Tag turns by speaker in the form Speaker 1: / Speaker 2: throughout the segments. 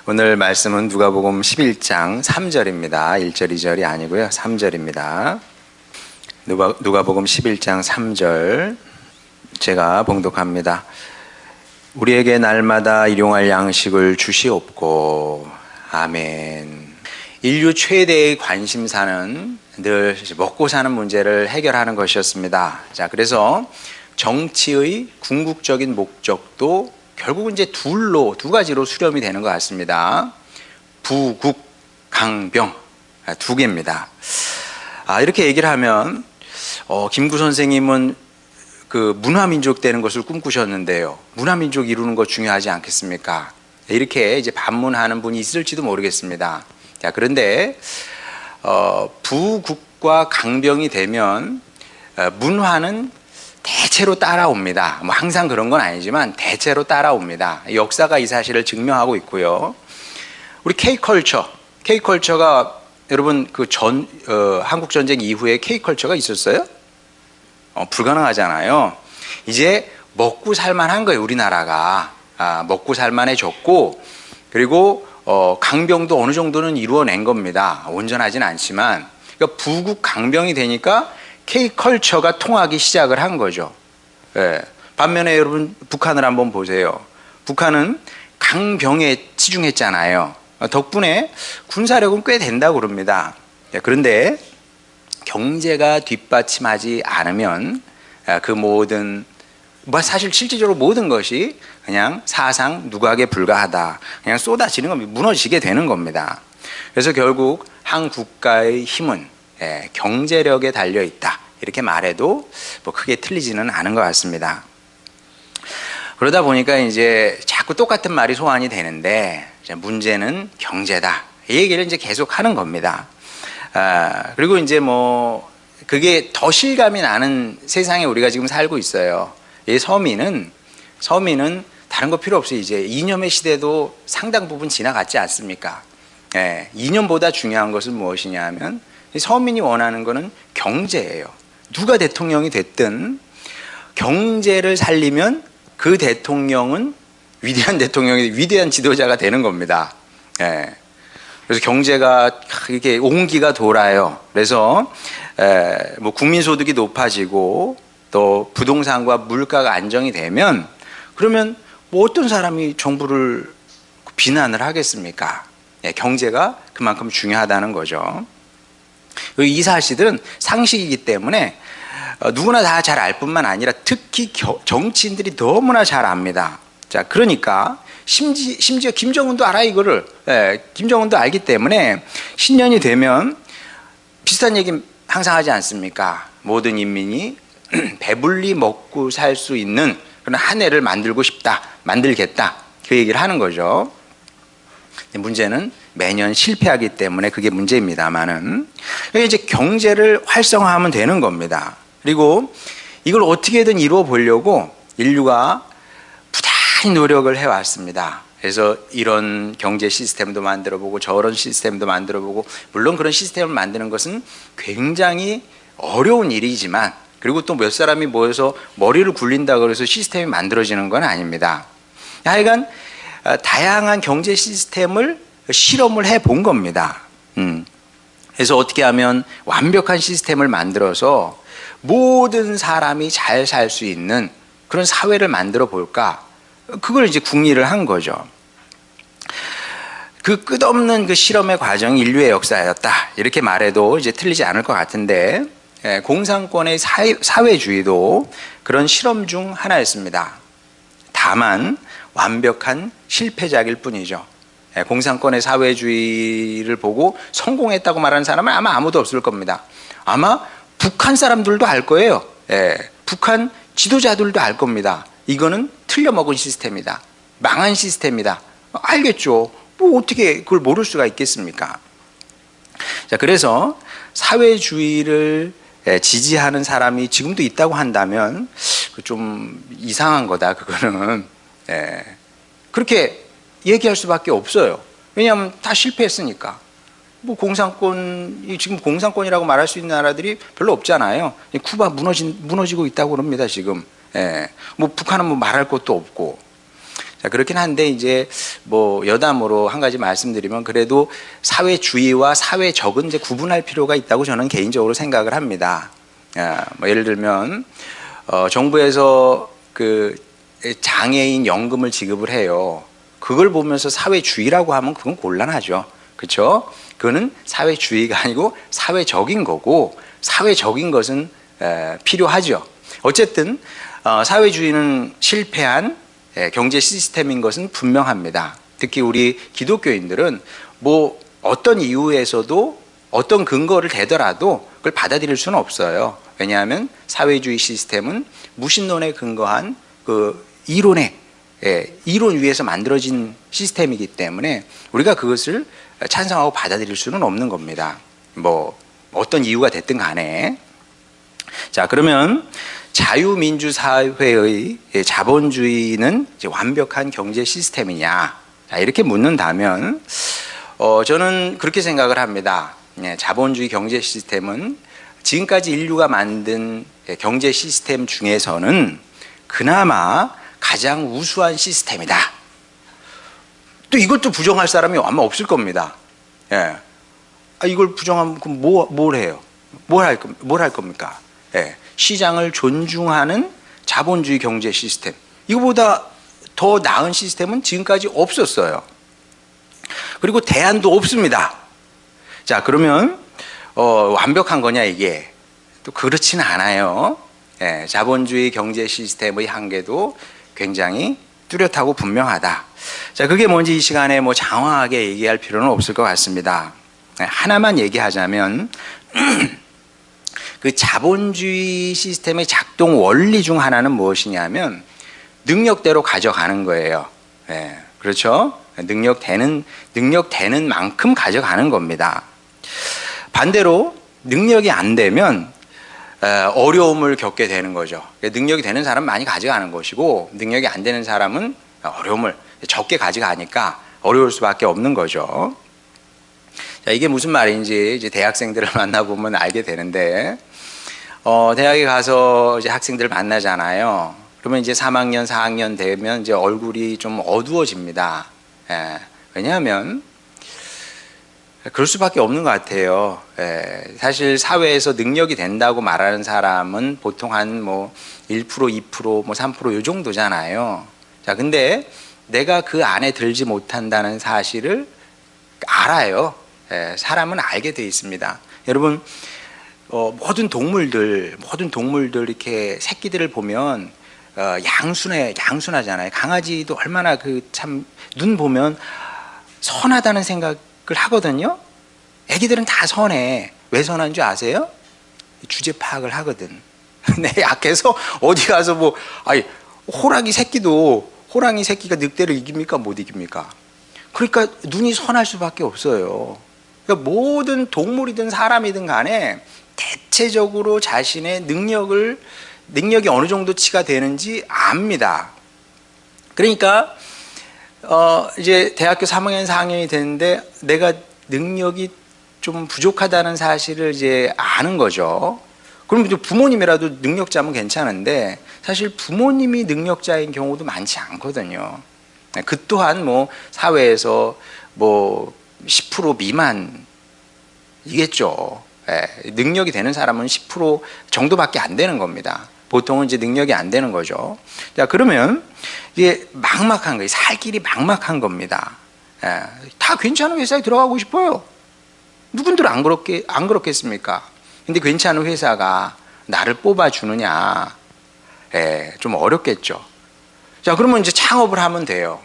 Speaker 1: 오늘 말씀은 누가복음 11장 3절입니다. 1절, 2절이 아니고요. 3절입니다. 누가복음 11장 3절 제가 봉독합니다. 우리에게 날마다 일용할 양식을 주시옵고. 아멘. 인류 최대의 관심사는 늘 먹고 사는 문제를 해결하는 것이었습니다. 자, 그래서 정치의 궁극적인 목적도 결국은 이제 두 가지로 수렴이 되는 것 같습니다. 부국, 강병 두 개입니다. 이렇게 얘기를 하면 김구 선생님은 그 문화민족 되는 것을 꿈꾸셨는데요. 문화민족 이루는 것 중요하지 않겠습니까? 이렇게 이제 반문하는 분이 있을지도 모르겠습니다. 자, 그런데 부국과 강병이 되면 문화는 대체로 따라옵니다. 뭐 항상 그런 건 아니지만 대체로 따라옵니다. 역사가 이 사실을 증명하고 있고요. 우리 K컬처가 여러분 그 한국 전쟁 이후에 K컬처가 있었어요? 불가능하잖아요. 이제 먹고 살만한 거예요. 우리나라가 먹고 살만해졌고, 그리고 강병도 어느 정도는 이루어낸 겁니다. 온전하진 않지만. 그러니까 부국 강병이 되니까 K컬처가 통하기 시작을 한 거죠. 예. 반면에 여러분 북한을 한번 보세요. 북한은 강병에 치중했잖아요. 덕분에 군사력은 꽤 된다고 그럽니다. 그런데 경제가 뒷받침하지 않으면 그 모든 사실 실질적으로 모든 것이 그냥 사상 누각에 불과하다. 그냥 쏟아지는 겁니다. 무너지게 되는 겁니다. 그래서 결국 한 국가의 힘은 경제력에 달려 있다. 이렇게 말해도 뭐 크게 틀리지는 않은 것 같습니다. 그러다 보니까 이제 자꾸 똑같은 말이 소환이 되는데 문제는 경제다. 이 얘기를 이제 계속 하는 겁니다. 그리고 이제 뭐 그게 더 실감이 나는 세상에 우리가 지금 살고 있어요. 이 서민은 다른 거 필요 없어요. 이제 이념의 시대도 상당 부분 지나갔지 않습니까? 이념보다 중요한 것은 무엇이냐 하면 서민이 원하는 것은 경제예요. 누가 대통령이 됐든 경제를 살리면 그 대통령은 위대한 대통령이 위대한 지도자가 되는 겁니다. 그래서 경제가 이렇게 온기가 돌아요. 그래서 뭐 국민소득이 높아지고 또 부동산과 물가가 안정이 되면 그러면 뭐 어떤 사람이 정부를 비난을 하겠습니까? 경제가 그만큼 중요하다는 거죠. 이 사실들은 상식이기 때문에 누구나 다 잘 알 뿐만 아니라 특히 정치인들이 너무나 잘 압니다. 자, 그러니까 심지어 김정은도 알아 이거를. 김정은도 알기 때문에 신년이 되면 비슷한 얘기 항상 하지 않습니까? 모든 인민이 배불리 먹고 살 수 있는 그런 한 해를 만들겠다. 그 얘기를 하는 거죠. 문제는 매년 실패하기 때문에 그게 문제입니다만은 이제 경제를 활성화하면 되는 겁니다. 그리고 이걸 어떻게든 이루어 보려고 인류가 부단히 노력을 해왔습니다. 그래서 이런 경제 시스템도 만들어보고 저런 시스템도 만들어보고, 물론 그런 시스템을 만드는 것은 굉장히 어려운 일이지만, 그리고 또 몇 사람이 모여서 머리를 굴린다고 해서 시스템이 만들어지는 건 아닙니다. 하여간 다양한 경제 시스템을 실험을 해본 겁니다. 그래서 어떻게 하면 완벽한 시스템을 만들어서 모든 사람이 잘 살 수 있는 그런 사회를 만들어 볼까? 그걸 이제 궁리를 한 거죠. 그 끝없는 그 실험의 과정이 인류의 역사였다. 이렇게 말해도 이제 틀리지 않을 것 같은데, 공산권의 사회주의도 그런 실험 중 하나였습니다. 다만 완벽한 실패작일 뿐이죠. 공산권의 사회주의를 보고 성공했다고 말하는 사람은 아마 아무도 없을 겁니다. 아마 북한 사람들도 알 거예요. 북한 지도자들도 알 겁니다. 이거는 틀려먹은 시스템이다. 망한 시스템이다. 알겠죠. 뭐 어떻게 그걸 모를 수가 있겠습니까? 자, 그래서 사회주의를 지지하는 사람이 지금도 있다고 한다면 좀 이상한 거다. 그거는 그렇게 얘기할 수밖에 없어요. 왜냐하면 다 실패했으니까. 뭐 지금 공산권이라고 말할 수 있는 나라들이 별로 없잖아요. 쿠바 무너지고 있다고 그럽니다, 지금. 뭐 북한은 뭐 말할 것도 없고. 자, 그렇긴 한데 이제 뭐 여담으로 한 가지 말씀드리면 그래도 사회주의와 사회적은 이제 구분할 필요가 있다고 저는 개인적으로 생각을 합니다. 뭐 예를 들면 정부에서 그 장애인 연금을 지급을 해요. 그걸 보면서 사회주의라고 하면 그건 곤란하죠. 그렇죠? 그거는 사회주의가 아니고 사회적인 거고 사회적인 것은 필요하죠. 어쨌든 사회주의는 실패한 경제 시스템인 것은 분명합니다. 특히 우리 기독교인들은 뭐 어떤 이유에서도 어떤 근거를 대더라도 그걸 받아들일 수는 없어요. 왜냐하면 사회주의 시스템은 무신론에 근거한 그 이론 위에서 만들어진 시스템이기 때문에 우리가 그것을 찬성하고 받아들일 수는 없는 겁니다. 뭐 어떤 이유가 됐든 간에. 자, 그러면 자유민주사회의 자본주의는 이제 완벽한 경제 시스템이냐? 자, 이렇게 묻는다면 저는 그렇게 생각을 합니다. 자본주의 경제 시스템은 지금까지 인류가 만든 경제 시스템 중에서는 그나마 가장 우수한 시스템이다. 또 이것도 부정할 사람이 아마 없을 겁니다. 예. 이걸 부정하면 그럼 뭘 해요? 뭘 할 겁니까? 예. 시장을 존중하는 자본주의 경제 시스템. 이거보다 더 나은 시스템은 지금까지 없었어요. 그리고 대안도 없습니다. 자, 그러면 완벽한 거냐 이게? 또 그렇지는 않아요. 예, 자본주의 경제 시스템의 한계도 굉장히 뚜렷하고 분명하다. 자, 그게 뭔지 이 시간에 뭐 장황하게 얘기할 필요는 없을 것 같습니다. 하나만 얘기하자면 그 자본주의 시스템의 작동 원리 중 하나는 무엇이냐면 능력대로 가져가는 거예요. 네, 그렇죠? 능력 되는 만큼 가져가는 겁니다. 반대로 능력이 안 되면 어려움을 겪게 되는 거죠. 능력이 되는 사람은 많이 가져가는 것이고 능력이 안 되는 사람은 어려움을 적게 가져가니까 어려울 수밖에 없는 거죠. 자, 이게 무슨 말인지 이제 대학생들을 만나보면 알게 되는데 대학에 가서 이제 학생들 만나잖아요. 그러면 이제 3학년, 4학년 되면 이제 얼굴이 좀 어두워집니다. 예, 왜냐하면 그럴 수밖에 없는 것 같아요. 예, 사실 사회에서 능력이 된다고 말하는 사람은 보통 한 뭐 1%, 2%, 뭐 3% 요 정도잖아요. 자, 근데 내가 그 안에 들지 못한다는 사실을 알아요. 예, 사람은 알게 돼 있습니다. 여러분, 모든 동물들 이렇게 새끼들을 보면 양순하잖아요. 강아지도 얼마나 그 참 눈 보면 선하다는 생각을 하거든요. 애기들은 다 선해. 왜 선한 줄 아세요? 주제 파악을 하거든. 내 약해서 어디 가서 뭐 호랑이 새끼가 늑대를 이깁니까? 못 이깁니까? 그러니까 눈이 선할 수밖에 없어요. 그러니까 모든 동물이든 사람이든 간에 대체적으로 자신의 능력이 어느 정도치가 되는지 압니다. 그러니까 이제 대학교 3학년, 4학년이 됐는데 내가 능력이 좀 부족하다는 사실을 이제 아는 거죠. 그럼 이제 부모님이라도 능력자면 괜찮은데 사실 부모님이 능력자인 경우도 많지 않거든요. 그 또한 뭐 사회에서 뭐 10% 미만이겠죠. 능력이 되는 사람은 10% 정도밖에 안 되는 겁니다. 보통은 이제 능력이 안 되는 거죠. 자, 그러면 이게 막막한 거예요. 살 길이 막막한 겁니다. 다 괜찮은 회사에 들어가고 싶어요. 누군들 안 그렇겠습니까? 근데 괜찮은 회사가 나를 뽑아주느냐? 좀 어렵겠죠. 자, 그러면 이제 창업을 하면 돼요.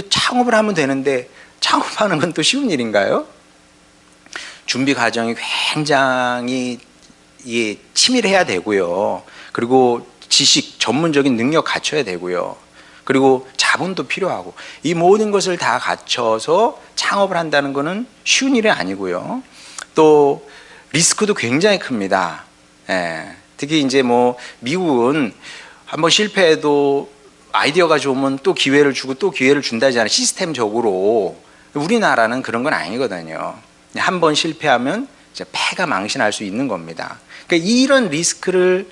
Speaker 1: 창업을 하면 되는데 창업하는 건 또 쉬운 일인가요? 준비 과정이 굉장히 치밀해야 되고요. 그리고 지식, 전문적인 능력 갖춰야 되고요. 그리고 자본도 필요하고 이 모든 것을 다 갖춰서 창업을 한다는 것은 쉬운 일이 아니고요. 또 리스크도 굉장히 큽니다. 특히 이제 뭐 미국은 한번 실패해도 아이디어가 좋으면 또 기회를 주고 또 기회를 준다잖아요. 시스템적으로. 우리나라는 그런 건 아니거든요. 한 번 실패하면 이제 패가 망신할 수 있는 겁니다. 그러니까 이런 리스크를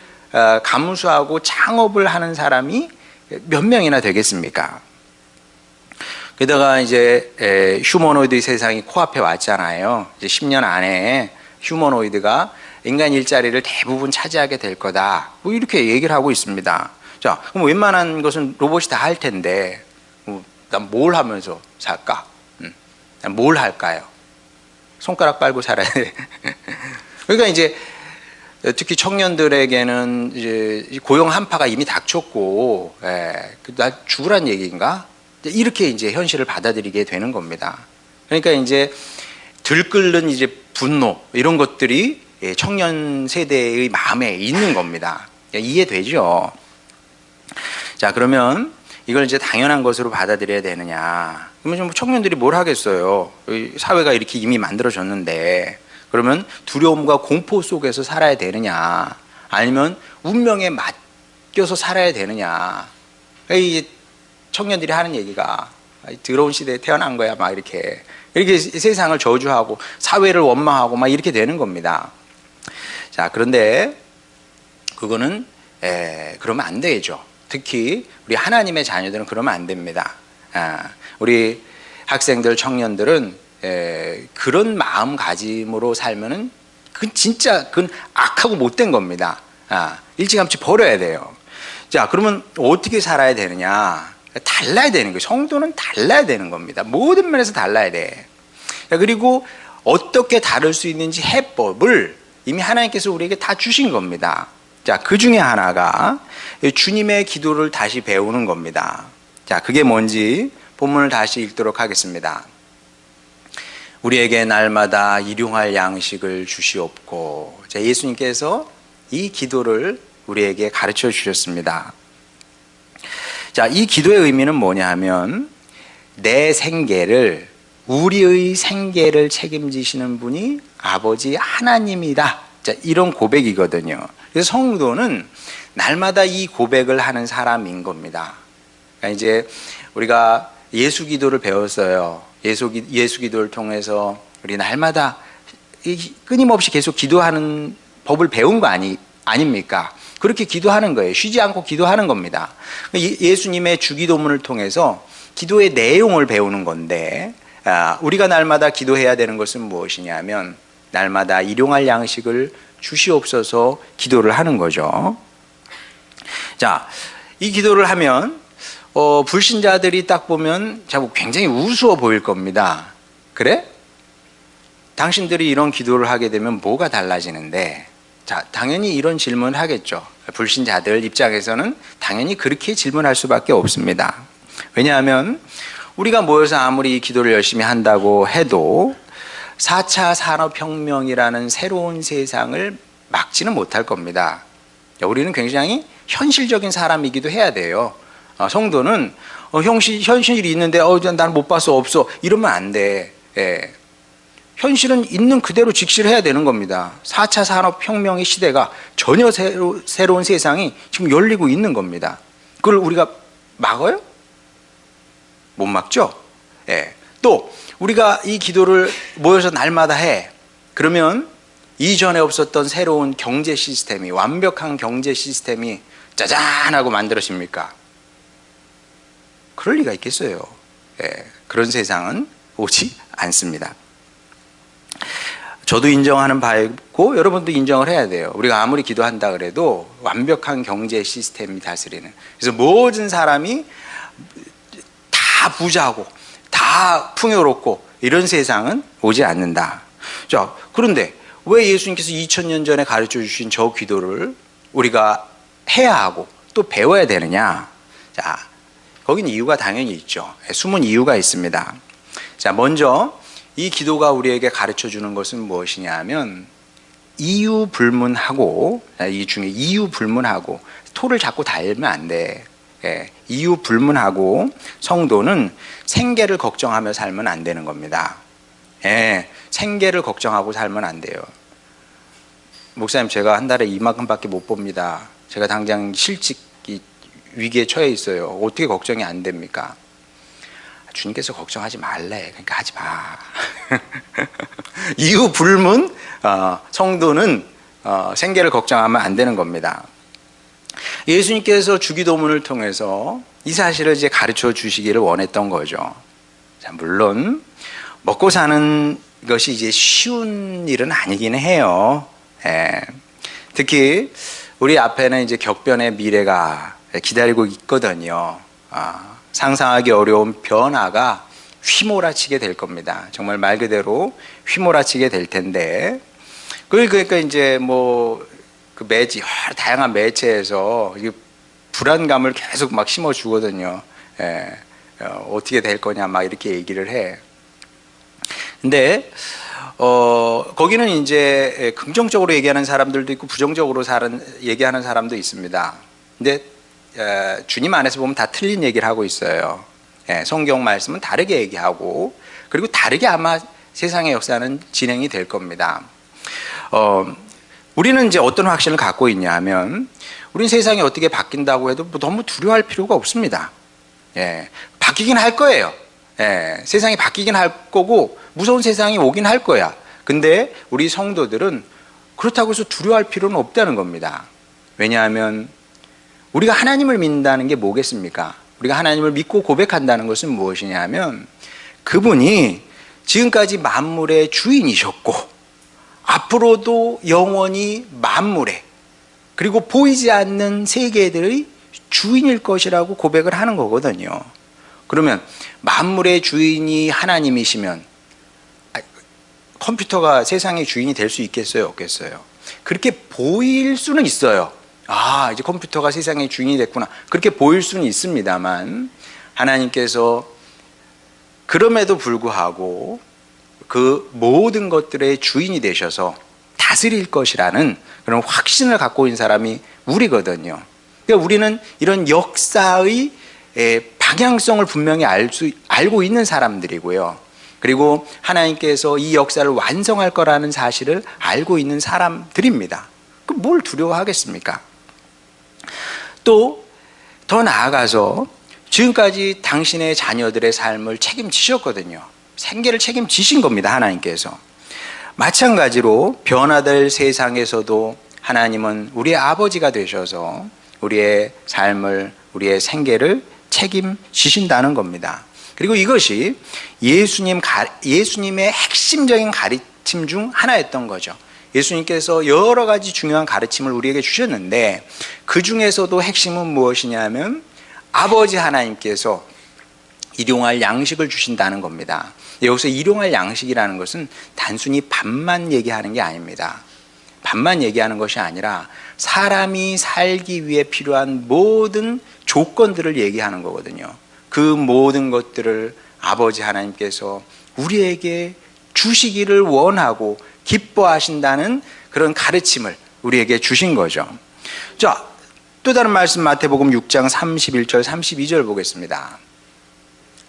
Speaker 1: 감수하고 창업을 하는 사람이 몇 명이나 되겠습니까? 게다가 이제 휴머노이드 세상이 코앞에 왔잖아요. 이제 10년 안에 휴머노이드가 인간 일자리를 대부분 차지하게 될 거다. 뭐 이렇게 얘기를 하고 있습니다. 자, 그럼 웬만한 것은 로봇이 다 할 텐데, 난 뭘 하면서 살까? 난 뭘 할까요? 손가락 빨고 살아야 돼. 그러니까 이제 특히 청년들에게는 이제 고용 한파가 이미 닥쳤고, 나 죽으란 얘기인가? 이렇게 이제 현실을 받아들이게 되는 겁니다. 그러니까 이제 들끓는 이제 분노 이런 것들이 청년 세대의 마음에 있는 겁니다. 이해되죠? 자, 그러면 이걸 이제 당연한 것으로 받아들여야 되느냐? 그러면 좀 청년들이 뭘 하겠어요? 사회가 이렇게 이미 만들어졌는데, 그러면 두려움과 공포 속에서 살아야 되느냐? 아니면 운명에 맡겨서 살아야 되느냐? 이 청년들이 하는 얘기가 더러운 시대에 태어난 거야, 막 이렇게 세상을 저주하고 사회를 원망하고 막 이렇게 되는 겁니다. 자, 그런데 그거는 그러면 안 되죠. 특히 우리 하나님의 자녀들은 그러면 안 됩니다. 우리 학생들, 청년들은 그런 마음가짐으로 살면은 그건 진짜 그건 악하고 못된 겁니다. 일찌감치 버려야 돼요. 자, 그러면 어떻게 살아야 되느냐? 달라야 되는 거예요. 성도는 달라야 되는 겁니다. 모든 면에서 달라야 돼. 그리고 어떻게 다를 수 있는지 해법을 이미 하나님께서 우리에게 다 주신 겁니다. 자, 그 중에 하나가 주님의 기도를 다시 배우는 겁니다. 자, 그게 뭔지 본문을 다시 읽도록 하겠습니다. 우리에게 날마다 일용할 양식을 주시옵고. 자, 예수님께서 이 기도를 우리에게 가르쳐 주셨습니다. 자, 이 기도의 의미는 뭐냐 하면 내 생계를, 우리의 생계를 책임지시는 분이 아버지 하나님이다. 자, 이런 고백이거든요. 그래서 성도는 날마다 이 고백을 하는 사람인 겁니다. 그러니까 이제 우리가 예수 기도를 배웠어요. 예수 기도를 통해서 우리 날마다 끊임없이 계속 기도하는 법을 배운 거 아닙니까? 그렇게 기도하는 거예요. 쉬지 않고 기도하는 겁니다. 예수님의 주기도문을 통해서 기도의 내용을 배우는 건데, 우리가 날마다 기도해야 되는 것은 무엇이냐면 날마다 일용할 양식을 주시옵소서 기도를 하는 거죠. 자, 이 기도를 하면 불신자들이 딱 보면 굉장히 우스워 보일 겁니다. 그래? 당신들이 이런 기도를 하게 되면 뭐가 달라지는데? 자, 당연히 이런 질문을 하겠죠. 불신자들 입장에서는 당연히 그렇게 질문할 수밖에 없습니다. 왜냐하면 우리가 모여서 아무리 이 기도를 열심히 한다고 해도 4차 산업혁명이라는 새로운 세상을 막지는 못할 겁니다. 우리는 굉장히 현실적인 사람이기도 해야 돼요. 성도는 현실이 있는데 나는 못 봤어, 없어 이러면 안 돼. 현실은 있는 그대로 직시를 해야 되는 겁니다. 4차 산업혁명의 시대가 전혀 새로운 세상이 지금 열리고 있는 겁니다. 그걸 우리가 막아요? 못 막죠? 또 우리가 이 기도를 모여서 날마다 해. 그러면 이전에 없었던 새로운 경제 시스템이, 완벽한 경제 시스템이 짜잔하고 만들어집니까? 그럴 리가 있겠어요. 그런 세상은 오지 않습니다. 저도 인정하는 바이고 여러분도 인정을 해야 돼요. 우리가 아무리 기도한다 그래도 완벽한 경제 시스템이 다스리는, 그래서 모든 사람이 다 부자고 다 풍요롭고 이런 세상은 오지 않는다. 자, 그런데 왜 예수님께서 2000년 전에 가르쳐 주신 저 기도를 우리가 해야 하고 또 배워야 되느냐? 자, 거기는 이유가 당연히 있죠. 숨은 이유가 있습니다. 자, 먼저 이 기도가 우리에게 가르쳐 주는 것은 무엇이냐 하면 이유 불문하고, 이 중에 이유 불문하고, 토를 자꾸 달면 안 돼. 이유 불문하고 성도는 생계를 걱정하며 살면 안 되는 겁니다. 생계를 걱정하고 살면 안 돼요. 목사님, 제가 한 달에 이만큼밖에 못 봅니다. 제가 당장 실직 위기에 처해 있어요. 어떻게 걱정이 안 됩니까? 주님께서 걱정하지 말래. 그러니까 하지 마. 이유 불문, 성도는 생계를 걱정하면 안 되는 겁니다. 예수님께서 주기도문을 통해서 이 사실을 이제 가르쳐 주시기를 원했던 거죠. 자, 물론 먹고 사는 것이 이제 쉬운 일은 아니긴 해요. 예. 특히 우리 앞에는 이제 격변의 미래가 기다리고 있거든요. 상상하기 어려운 변화가 휘몰아치게 될 겁니다. 정말 말 그대로 휘몰아치게 될 텐데, 그러니까 이제 뭐 그 다양한 매체에서 불안감을 계속 막 심어 주거든요. 예. 어떻게 될 거냐 막 이렇게 얘기를 해. 근데 거기는 이제 긍정적으로 얘기하는 사람들도 있고 부정적으로 얘기하는 사람도 있습니다. 근데 주님 안에서 보면 다 틀린 얘기를 하고 있어요. 예, 성경 말씀은 다르게 얘기하고, 그리고 다르게 아마 세상의 역사는 진행이 될 겁니다. 우리는 이제 어떤 확신을 갖고 있냐 하면, 우린 세상이 어떻게 바뀐다고 해도 너무 두려워할 필요가 없습니다. 예, 바뀌긴 할 거예요. 예, 세상이 바뀌긴 할 거고 무서운 세상이 오긴 할 거야. 근데 우리 성도들은 그렇다고 해서 두려워할 필요는 없다는 겁니다. 왜냐하면 우리가 하나님을 믿는다는 게 뭐겠습니까? 우리가 하나님을 믿고 고백한다는 것은 무엇이냐 하면, 그분이 지금까지 만물의 주인이셨고 앞으로도 영원히 만물의, 그리고 보이지 않는 세계들의 주인일 것이라고 고백을 하는 거거든요. 그러면 만물의 주인이 하나님이시면 컴퓨터가 세상의 주인이 될 수 있겠어요? 없겠어요? 그렇게 보일 수는 있어요. 이제 컴퓨터가 세상의 주인이 됐구나, 그렇게 보일 수는 있습니다만, 하나님께서 그럼에도 불구하고 그 모든 것들의 주인이 되셔서 다스릴 것이라는 그런 확신을 갖고 있는 사람이 우리거든요. 그러니까 우리는 이런 역사의 방향성을 분명히 알고 있는 사람들이고요. 그리고 하나님께서 이 역사를 완성할 거라는 사실을 알고 있는 사람들입니다. 그럼 뭘 두려워하겠습니까? 또 더 나아가서 지금까지 당신의 자녀들의 삶을 책임지셨거든요. 생계를 책임지신 겁니다, 하나님께서. 마찬가지로 변화될 세상에서도 하나님은 우리의 아버지가 되셔서 우리의 삶을, 우리의 생계를 책임지신다는 겁니다. 그리고 이것이 예수님의 핵심적인 가르침 중 하나였던 거죠. 예수님께서 여러 가지 중요한 가르침을 우리에게 주셨는데, 그 중에서도 핵심은 무엇이냐면 아버지 하나님께서 일용할 양식을 주신다는 겁니다. 여기서 일용할 양식이라는 것은 단순히 밥만 얘기하는 게 아닙니다. 밥만 얘기하는 것이 아니라 사람이 살기 위해 필요한 모든 조건들을 얘기하는 거거든요. 그 모든 것들을 아버지 하나님께서 우리에게 주시기를 원하고 기뻐하신다는 그런 가르침을 우리에게 주신 거죠. 자, 또 다른 말씀, 마태복음 6장 31절 32절 보겠습니다.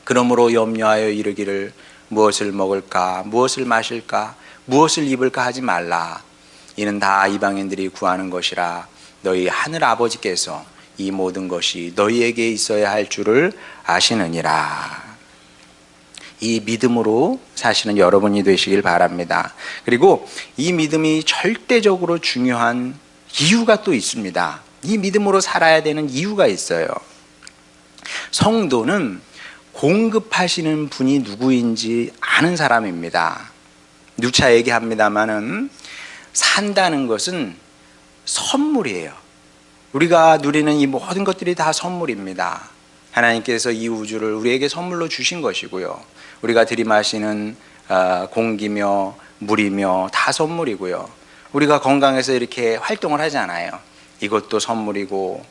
Speaker 1: 그러므로 염려하여 이르기를 무엇을 먹을까, 무엇을 마실까, 무엇을 입을까 하지 말라. 이는 다 이방인들이 구하는 것이라. 너희 하늘 아버지께서 이 모든 것이 너희에게 있어야 할 줄을 아시느니라. 이 믿음으로 사시는 여러분이 되시길 바랍니다. 그리고 이 믿음이 절대적으로 중요한 이유가 또 있습니다. 이 믿음으로 살아야 되는 이유가 있어요. 성도는 공급하시는 분이 누구인지 아는 사람입니다. 누차 얘기합니다마는 산다는 것은 선물이에요. 우리가 누리는 이 모든 것들이 다 선물입니다. 하나님께서 이 우주를 우리에게 선물로 주신 것이고요. 우리가 들이마시는 공기며 물이며 다 선물이고요. 우리가 건강해서 이렇게 활동을 하잖아요. 이것도 선물이고,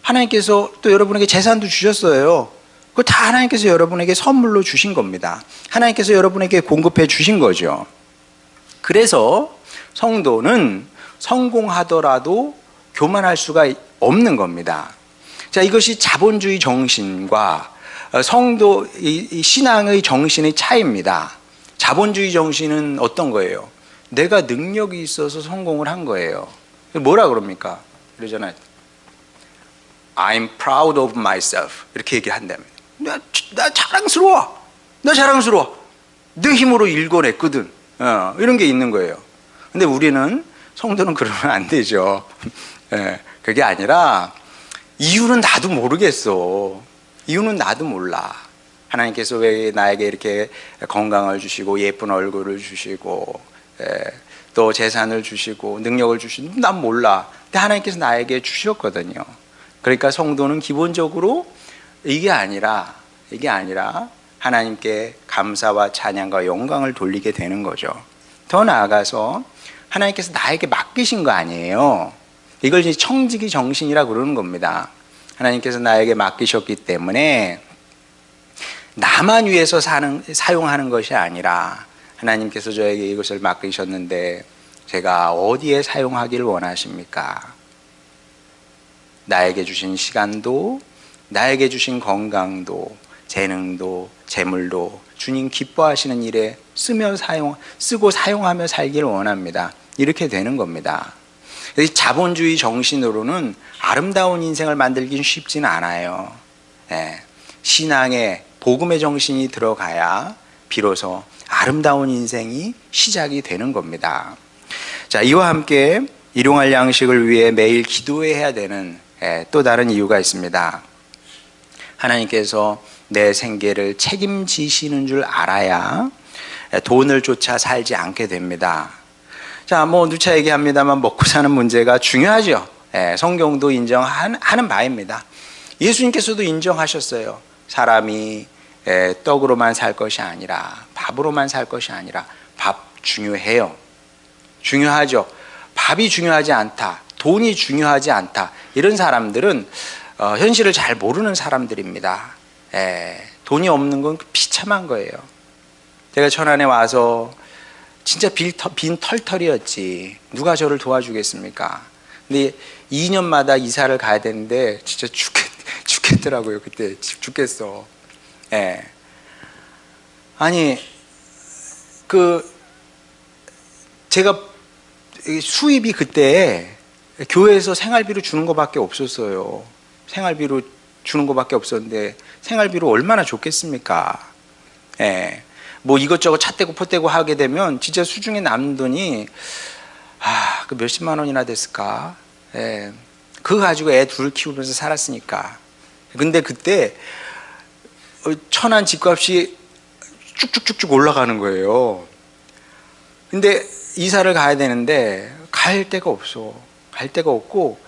Speaker 1: 하나님께서 또 여러분에게 재산도 주셨어요. 그거 다 하나님께서 여러분에게 선물로 주신 겁니다. 하나님께서 여러분에게 공급해 주신 거죠. 그래서 성도는 성공하더라도 교만할 수가 없는 겁니다. 자, 이것이 자본주의 정신과 성도 신앙의 정신의 차이입니다. 자본주의 정신은 어떤 거예요? 내가 능력이 있어서 성공을 한 거예요. 뭐라 그럽니까? 그러잖아요. I'm proud of myself. 이렇게 얘기한다면 나 자랑스러워. 나 자랑스러워. 내 힘으로 일궈냈거든. 이런 게 있는 거예요. 근데 우리는, 성도는 그러면 안 되죠. 그게 아니라 이유는 나도 모르겠어. 이유는 나도 몰라. 하나님께서 왜 나에게 이렇게 건강을 주시고 예쁜 얼굴을 주시고 또 재산을 주시고 능력을 주시고 난 몰라. 근데 하나님께서 나에게 주셨거든요. 그러니까 성도는 기본적으로 이게 아니라 하나님께 감사와 찬양과 영광을 돌리게 되는 거죠. 더 나아가서 하나님께서 나에게 맡기신 거 아니에요. 이걸 이제 청지기 정신이라 그러는 겁니다. 하나님께서 나에게 맡기셨기 때문에 나만 위해서 사용하는 것이 아니라 하나님께서 저에게 이것을 맡기셨는데 제가 어디에 사용하기를 원하십니까? 나에게 주신 시간도, 나에게 주신 건강도, 재능도, 재물도 주님 기뻐하시는 일에 쓰고 사용하며 살기를 원합니다. 이렇게 되는 겁니다. 자본주의 정신으로는 아름다운 인생을 만들긴 쉽지는 않아요. 신앙의 복음의 정신이 들어가야 비로소 아름다운 인생이 시작이 되는 겁니다. 자, 이와 함께 일용할 양식을 위해 매일 기도해야 되는 또 다른 이유가 있습니다. 하나님께서 내 생계를 책임지시는 줄 알아야 돈을 쫓아 살지 않게 됩니다. 자, 누차 얘기합니다만 먹고 사는 문제가 중요하죠. 성경도 인정하는 바입니다. 예수님께서도 인정하셨어요. 사람이 떡으로만 살 것이 아니라, 밥으로만 살 것이 아니라, 밥 중요해요. 중요하죠. 밥이 중요하지 않다, 돈이 중요하지 않다, 이런 사람들은 현실을 잘 모르는 사람들입니다. 돈이 없는 건 비참한 거예요. 제가 천안에 와서 진짜 빈 털털이었지. 누가 저를 도와주겠습니까? 근데 2년마다 이사를 가야 되는데 진짜 죽겠더라고요. 그때 죽겠어. 아니 제가 수입이 그때 교회에서 생활비로 주는 것밖에 없었어요. 생활비로 주는 것밖에 없었는데 생활비로 얼마나 좋겠습니까? 이것저것 차 떼고 포 떼고 하게 되면 진짜 수중에 남는 돈이 그 몇십만 원이나 됐을까? 그거 가지고 애 둘 키우면서 살았으니까. 근데 그때 천안 집값이 쭉쭉쭉쭉 올라가는 거예요. 근데 이사를 가야 되는데 갈 데가 없어. 갈 데가 없고,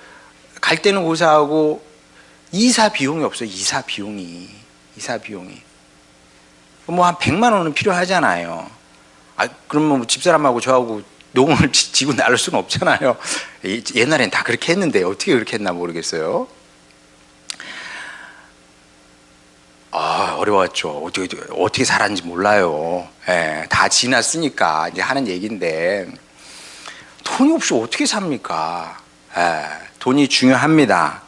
Speaker 1: 갈 때는 고사하고 이사 비용이 없어요. 이사 비용이 한 100만 원은 필요하잖아요. 그러면 집사람하고 저하고 농을 지고 나를 수는 없잖아요. 옛날엔 다 그렇게 했는데 어떻게 그렇게 했나 모르겠어요. 어려웠죠. 어떻게 살았는지 몰라요. 다 지났으니까 이제 하는 얘기인데, 돈이 없이 어떻게 삽니까? 돈이 중요합니다.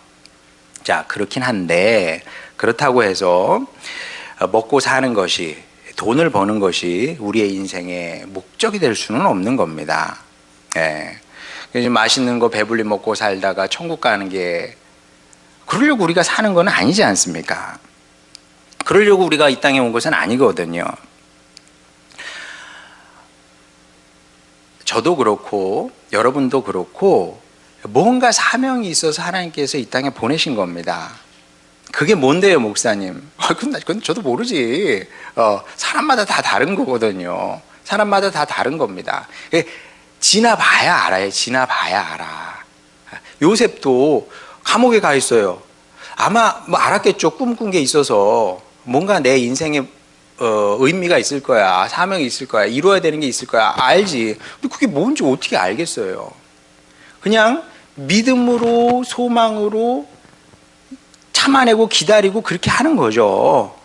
Speaker 1: 자, 그렇긴 한데, 그렇다고 해서 먹고 사는 것이, 돈을 버는 것이 우리의 인생의 목적이 될 수는 없는 겁니다. 맛있는 거 배불리 먹고 살다가 천국 가는 게, 그러려고 우리가 사는 건 아니지 않습니까? 그러려고 우리가 이 땅에 온 것은 아니거든요. 저도 그렇고 여러분도 그렇고 뭔가 사명이 있어서 하나님께서 이 땅에 보내신 겁니다. 그게 뭔데요, 목사님? 그건 저도 모르지. 사람마다 다 다른 거거든요. 사람마다 다 다른 겁니다. 지나봐야 알아요. 지나봐야 알아. 요셉도 감옥에 가 있어요. 아마 알았겠죠. 꿈꾼 게 있어서 뭔가 내 인생에 의미가 있을 거야, 사명이 있을 거야, 이루어야 되는 게 있을 거야, 알지. 근데 그게 뭔지 어떻게 알겠어요? 그냥 믿음으로, 소망으로 참아내고 기다리고 그렇게 하는 거죠.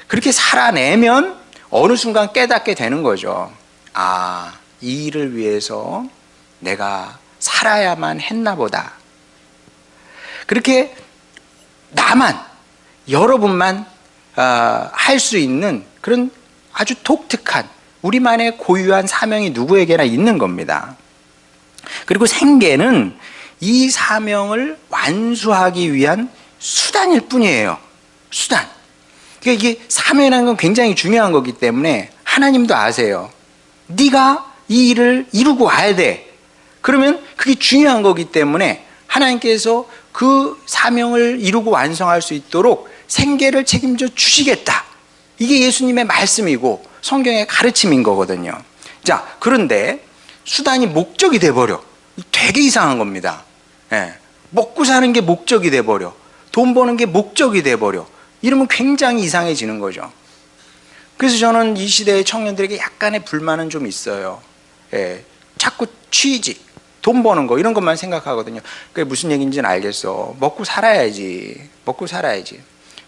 Speaker 1: 그렇게 살아내면 어느 순간 깨닫게 되는 거죠. 이 일을 위해서 내가 살아야만 했나 보다. 그렇게 여러분만 할 수 있는 그런 아주 독특한 우리만의 고유한 사명이 누구에게나 있는 겁니다. 그리고 생계는 이 사명을 완수하기 위한 수단일 뿐이에요. 수단. 그러니까 이게 사명이라는 건 굉장히 중요한 거기 때문에 하나님도 아세요. 네가 이 일을 이루고 와야 돼. 그러면 그게 중요한 거기 때문에 하나님께서 그 사명을 이루고 완성할 수 있도록 생계를 책임져 주시겠다. 이게 예수님의 말씀이고 성경의 가르침인 거거든요. 자, 그런데 수단이 목적이 돼버려. 되게 이상한 겁니다. 예. 먹고 사는 게 목적이 돼버려. 돈 버는 게 목적이 돼버려. 이러면 굉장히 이상해지는 거죠. 그래서 저는 이 시대의 청년들에게 약간의 불만은 좀 있어요. 예. 자꾸 취직, 돈 버는 거 이런 것만 생각하거든요. 그게 무슨 얘기인지는 알겠어. 먹고 살아야지. 먹고 살아야지.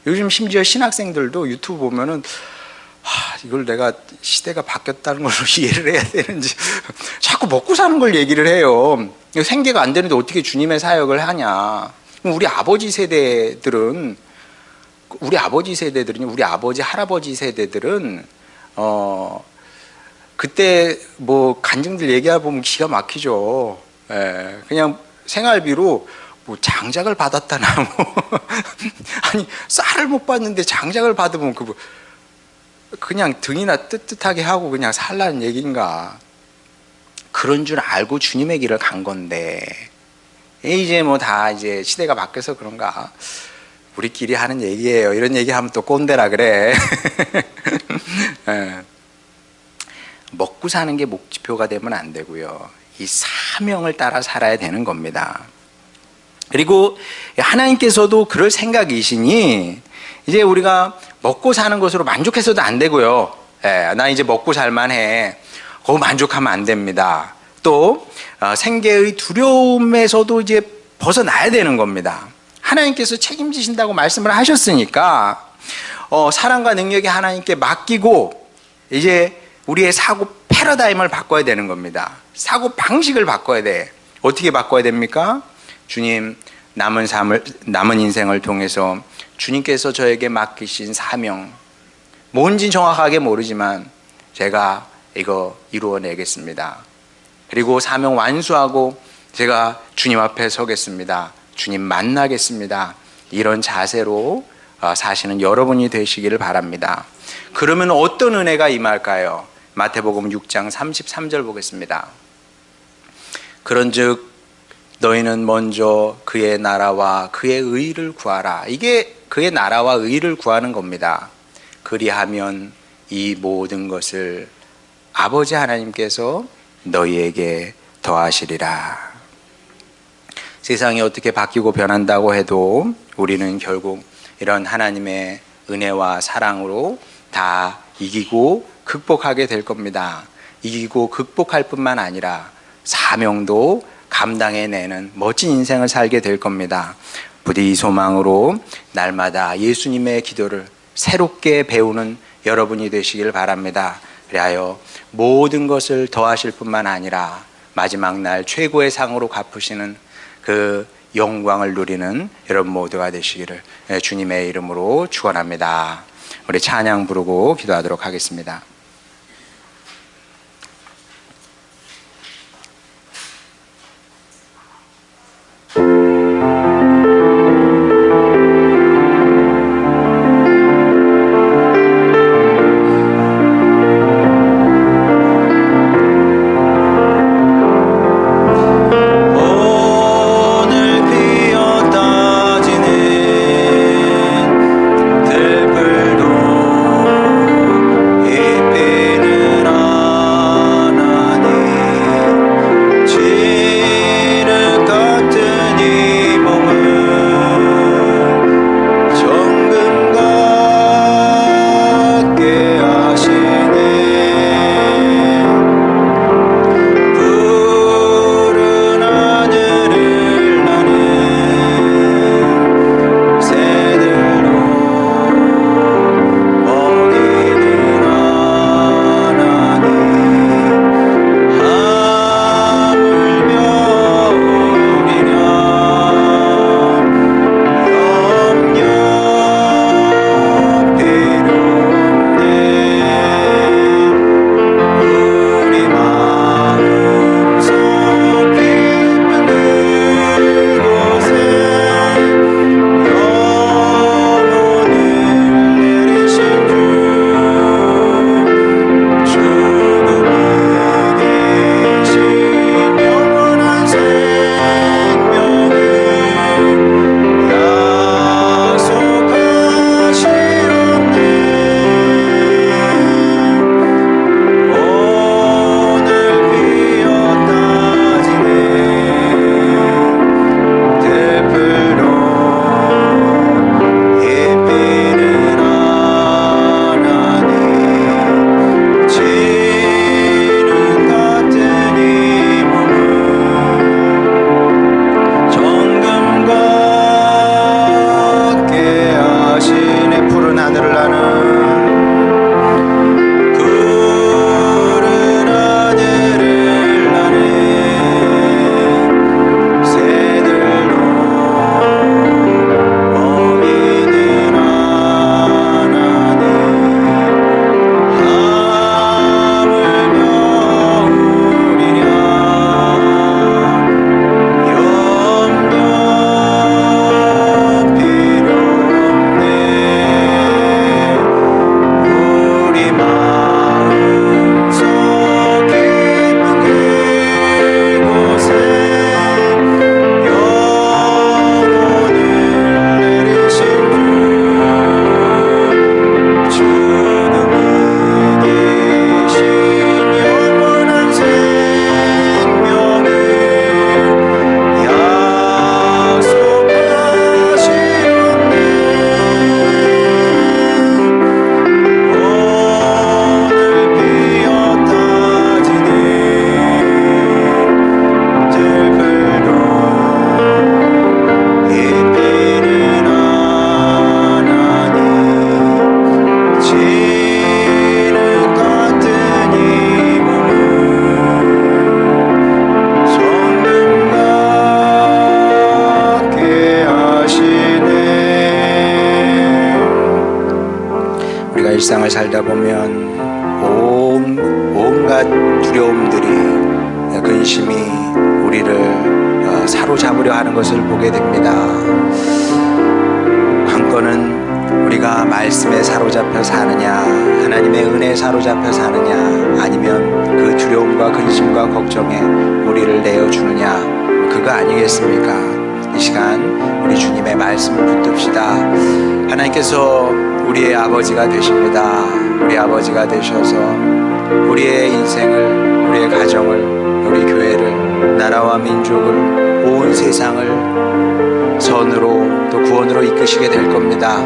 Speaker 1: 요즘 심지어 신학생들도 유튜브 보면은 이걸 내가 시대가 바뀌었다는 걸로 이해를 해야 되는지 자꾸 먹고 사는 걸 얘기를 해요. 생계가 안 되는데 어떻게 주님의 사역을 하냐. 우리 아버지 세대들은 우리 아버지 할아버지 세대들은 그때 뭐 간증들 얘기해 보면 기가 막히죠. 예, 그냥 생활비로 뭐 장작을 받았다나 뭐 아니 쌀을 못 받는데 장작을 받으면 그냥 등이나 뜨뜻하게 하고 그냥 살라는 얘기인가. 그런 줄 알고 주님의 길을 간 건데 이제 뭐 다 이제 시대가 바뀌어서 그런가. 우리끼리 하는 얘기예요. 이런 얘기하면 또 꼰대라 그래. 예. 먹고 사는 게 목표가 되면 안 되고요. 이 사명을 따라 살아야 되는 겁니다. 그리고 하나님께서도 그럴 생각이시니 이제 우리가 먹고 사는 것으로 만족해서도 안 되고요. 예, 나 이제 먹고 살만해. 그거 만족하면 안 됩니다. 또 생계의 두려움에서도 이제 벗어나야 되는 겁니다. 하나님께서 책임지신다고 말씀을 하셨으니까 사랑과 능력이 하나님께 맡기고 이제 우리의 사고 패러다임을 바꿔야 되는 겁니다. 사고 방식을 바꿔야 돼. 어떻게 바꿔야 됩니까? 주님, 남은 인생을 통해서 주님께서 저에게 맡기신 사명, 뭔지 정확하게 모르지만 제가 이거 이루어내겠습니다. 그리고 사명 완수하고 제가 주님 앞에 서겠습니다. 주님 만나겠습니다. 이런 자세로 사시는 여러분이 되시기를 바랍니다. 그러면 어떤 은혜가 임할까요? 마태복음 6장 33절 보겠습니다. 그런즉 너희는 먼저 그의 나라와 그의 의를 구하라. 이게 그의 나라와 의를 구하는 겁니다. 그리하면 이 모든 것을 아버지 하나님께서 너희에게 더하시리라. 세상이 어떻게 바뀌고 변한다고 해도 우리는 결국 이런 하나님의 은혜와 사랑으로 다 이기고 극복하게 될 겁니다. 이기고 극복할 뿐만 아니라 사명도 감당해내는 멋진 인생을 살게 될 겁니다. 부디 이 소망으로 날마다 예수님의 기도를 새롭게 배우는 여러분이 되시길 바랍니다. 그리하여 모든 것을 더하실 뿐만 아니라 마지막 날 최고의 상으로 갚으시는 그 영광을 누리는 여러분 모두가 되시기를 주님의 이름으로 축원합니다. 우리 찬양 부르고 기도하도록 하겠습니다.
Speaker 2: 들불도
Speaker 1: 일상을 살다 보면 온갖 두려움들이, 근심이 우리를 사로잡으려 하는 것을 보게 됩니다. 관건은 우리가 말씀에 사로잡혀 사느냐, 하나님의 은혜에 사로잡혀 사느냐, 아니면 그 두려움과 근심과 걱정에 우리를 내어주느냐, 그거 아니겠습니까? 이 시간 우리 주님의 말씀을 붙듭시다. 하나님께서 우리의 아버지가 되십니다. 우리 아버지가 되셔서 우리의 인생을, 우리의 가정을, 우리 교회를, 나라와 민족을, 온 세상을 선으로 또 구원으로 이끄시게 될 겁니다.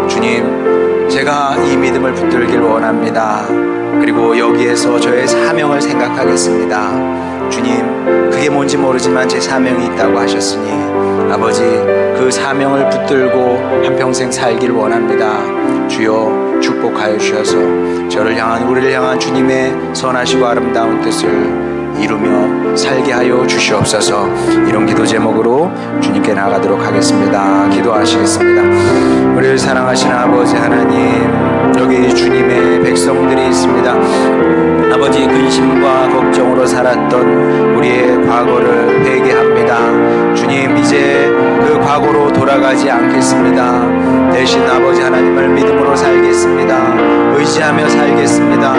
Speaker 1: 주님, 제가 이 믿음을 붙들길 원합니다. 그리고 여기에서 저의 사명을 생각하겠습니다. 주님, 그게 뭔지 모르지만 제 사명이 있다고 하셨으니 아버지, 그 사명을 붙들고 한평생 살길 원합니다. 주여, 축복하여 주셔서 저를 향한, 우리를 향한 주님의 선하시고 아름다운 뜻을 이루며 살게 하여 주시옵소서. 이런 기도 제목으로 주님께 나가도록 하겠습니다. 기도하시겠습니다. 우리를 사랑하시는 아버지 하나님, 여기 주님의 백성들이 있습니다. 아버지, 근심과 걱정으로 살았던 우리의 과거를 회개합니다. 주님, 이제 그 과거로 돌아가지 않겠습니다. 대신 아버지 하나님을 믿음으로 살겠습니다. 의지하며 살겠습니다.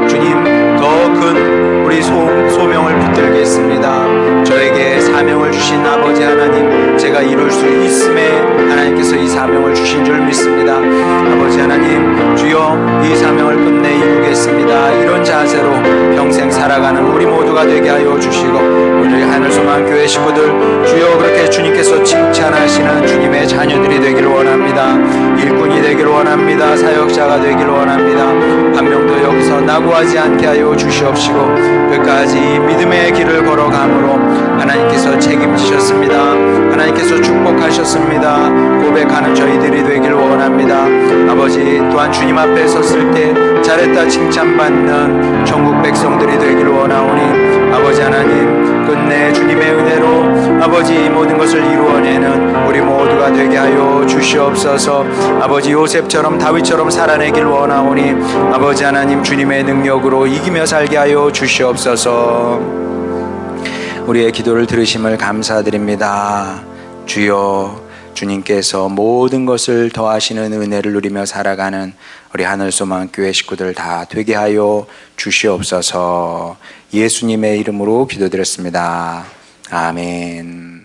Speaker 1: 주님, 더 큰 우리 소명을 붙들겠습니다. 저에게 사명을 주신 아버지 하나님, 제가 이룰 수 있음에 하나님께서 이 사명을 주신 줄 믿습니다. 아버지 하나님, 주여, 이 사명을 끝내 이루겠습니다. 이런 자세로 평생 살아가는 우리 모두가 되게 하여 주시고, 우리 하늘소망교회 식구들, 주여, 그렇게 주님께서 칭찬하시는 주님의 자녀들이 되기를 원합니다. 일꾼이 되기를 원합니다. 사역자가 되기를 원합니다. 한 명도 여기서 낙오하지 않게 하여 주시옵시고, 끝까지 이 믿음의 길을 걸어감으로 하나님께서 책임지셨습니다. 하나님께서 축복하셨습니다. 고백하는 저희들이 되기를 원합니다. 아버지, 또한 주님 앞에 섰을 때 잘했다 칭찬받는 천국 백성들이 되기를 원하오니 아버지 하나님, 끝내 주님의 은혜로 아버지 이 모든 것을 이루어내는 우리 모두가 되게 하여 주시옵소서. 아버지, 요셉처럼 다윗처럼 살아내길 원하오니 아버지 하나님, 주님의 능력으로 이기며 살게 하여 주시옵소서. 우리의 기도를 들으심을 감사드립니다. 주여, 주님께서 모든 것을 더하시는 은혜를 누리며 살아가는 우리 하늘소망교회 식구들 다 되게 하여 주시옵소서. 예수님의 이름으로 기도드렸습니다. 아멘.